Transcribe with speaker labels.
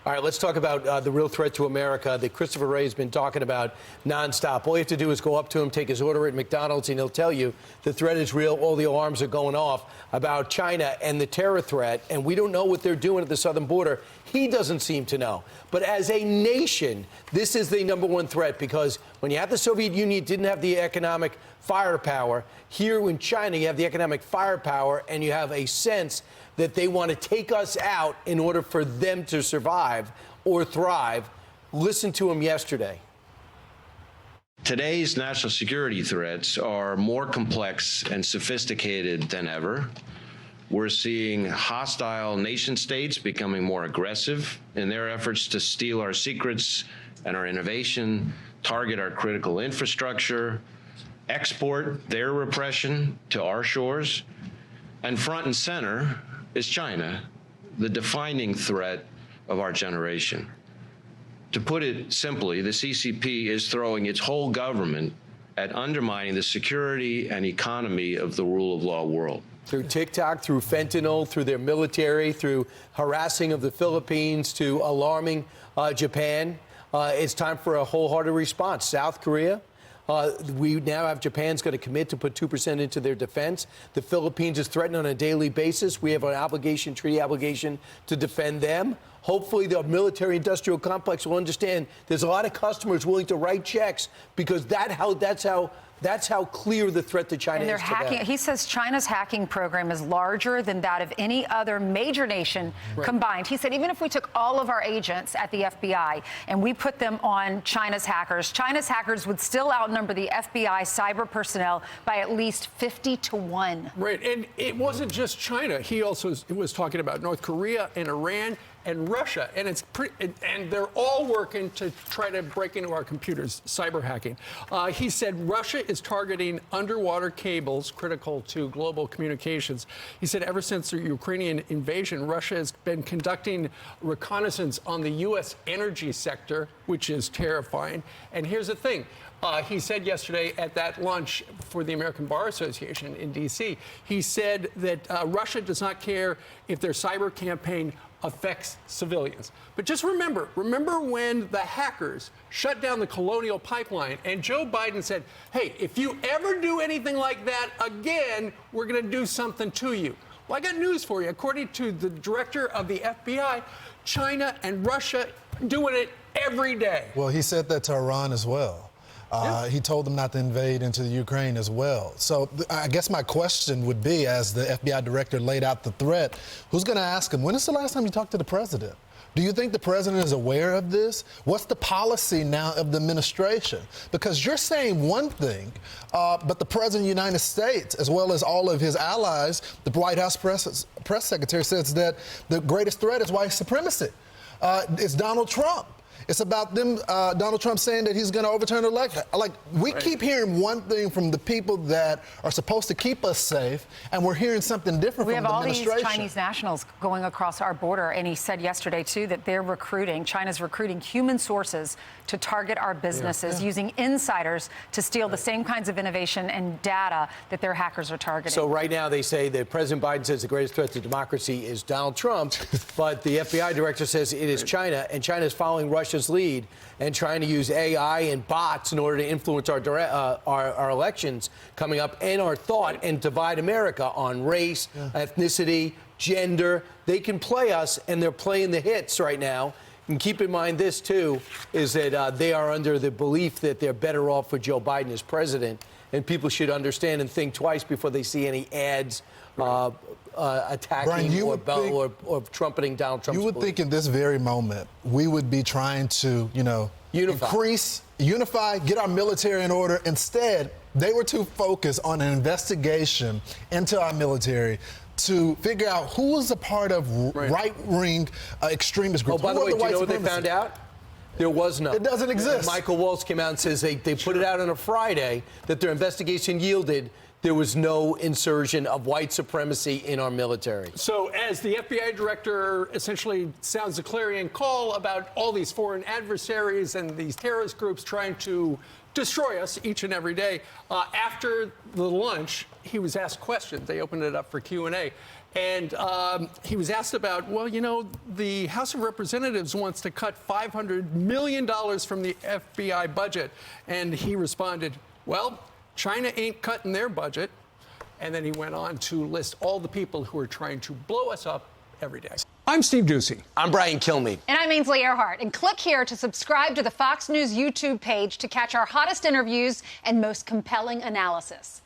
Speaker 1: All right, let's talk about the real threat to America that Christopher Wray has been talking about nonstop. All you have to do is go up to him, take his order at McDonald's, and he'll tell you the threat is real. All the alarms are going off about China and the terror threat, and we don't know what they're doing at the southern border. He doesn't seem to know. But as a nation, this is the number one threat, because when you had the Soviet Union, you didn't have the economic firepower. Here in China, you have the economic firepower, and you have a sense that they want to take us out in order for them to survive or thrive. Listen to him yesterday.
Speaker 2: Today's national security threats are more complex and sophisticated than ever. We're seeing hostile nation states becoming more aggressive in their efforts to steal our secrets and our innovation, target our critical infrastructure, export their repression to our shores. And front and center is China, the defining threat of our generation. To put it simply, the CCP is throwing its whole government at undermining the security and economy of the rule of law world.
Speaker 1: Through TikTok, through fentanyl, through their military, through harassing of the Philippines, to alarming Japan. It's time for a wholehearted response. South Korea. We now have Japan's going to commit to put 2% into their defense. The Philippines is threatened on a daily basis. We have an obligation, treaty obligation, to defend them. Hopefully, the military-industrial complex will understand there's a lot of customers willing to write checks, because that's how clear the threat to China is today.
Speaker 3: He says China's hacking program is larger than that of any other major nation combined. He said even if we took all of our agents at the FBI and we put them on China's hackers would still outnumber the FBI cyber personnel by at least 50 to 1.
Speaker 4: Right, and it wasn't just China. He also was talking about North Korea and Iran and Russia, and and they're all working to try to break into our computers, cyber hacking. He said Russia is targeting underwater cables critical to global communications. He said ever since the Ukrainian invasion, Russia has been conducting reconnaissance on the U.S. energy sector, which is terrifying. And here's the thing. He said yesterday at that lunch for the American Bar Association in D.C., he said that Russia does not care if their cyber campaign affects civilians. But just remember when the hackers shut down the Colonial Pipeline and Joe Biden said, hey, if you ever do anything like that again, we're going to do something to you. Well, I got news for you. According to the director of the FBI, China and Russia doing it every day.
Speaker 5: Well, he said that to Iran as well. He told them not to invade into the Ukraine as well. So I guess my question would be, as the FBI director laid out the threat, who's going to ask him, when is the last time you talked to the president? Do you think the president is aware of this? What's the policy now of the administration? Because you're saying one thing, but the president of the United States, as well as all of his allies, the White House press secretary, says that the greatest threat is white supremacy. It's Donald Trump. It's about them, Donald Trump saying that he's going to overturn the election. Like, we keep hearing one thing from the people that are supposed to keep us safe, and we're hearing something different from the administration.
Speaker 3: We have all these Chinese nationals going across our border, and he said yesterday, too, that China's recruiting human sources to target our businesses, using insiders to steal the same kinds of innovation and data that their hackers are targeting.
Speaker 1: So right now they say that President Biden says the greatest threat to democracy is Donald Trump, but the FBI director says it is China, and China is following Russia's lead and trying to use AI and bots in order to influence our elections coming up, and our thought, and divide America on race, ethnicity, gender. They can play us, and they're playing the hits right now. And keep in mind this, too, is that they are under the belief that they're better off with Joe Biden as president, and people should understand and think twice before they see any ads attacking Brian, or trumpeting Donald Trump's
Speaker 5: You would think in this very moment we would be trying to, unify, get our military in order. Instead, they were too focused on an investigation into our military to figure out who was a part of right-wing extremist groups.
Speaker 1: Oh, by the way, do you know what they found out? There was none.
Speaker 5: It doesn't exist.
Speaker 1: Michael Waltz came out and says they put it out on a Friday that their investigation yielded there was no insertion of white supremacy in our military.
Speaker 4: So as the FBI director essentially sounds a clarion call about all these foreign adversaries and these terrorist groups trying to destroy us each and every day, after the lunch, he was asked questions. They opened it up for Q&A. And he was asked about, well, you know, the House of Representatives wants to cut $500 million from the FBI budget. And he responded, well, China ain't cutting their budget. And then he went on to list all the people who are trying to blow us up every day. I'm Steve Doocy.
Speaker 1: I'm Brian Kilmeade.
Speaker 6: And I'm Ainsley Earhart. And click here to subscribe to the Fox News YouTube page to catch our hottest interviews and most compelling analysis.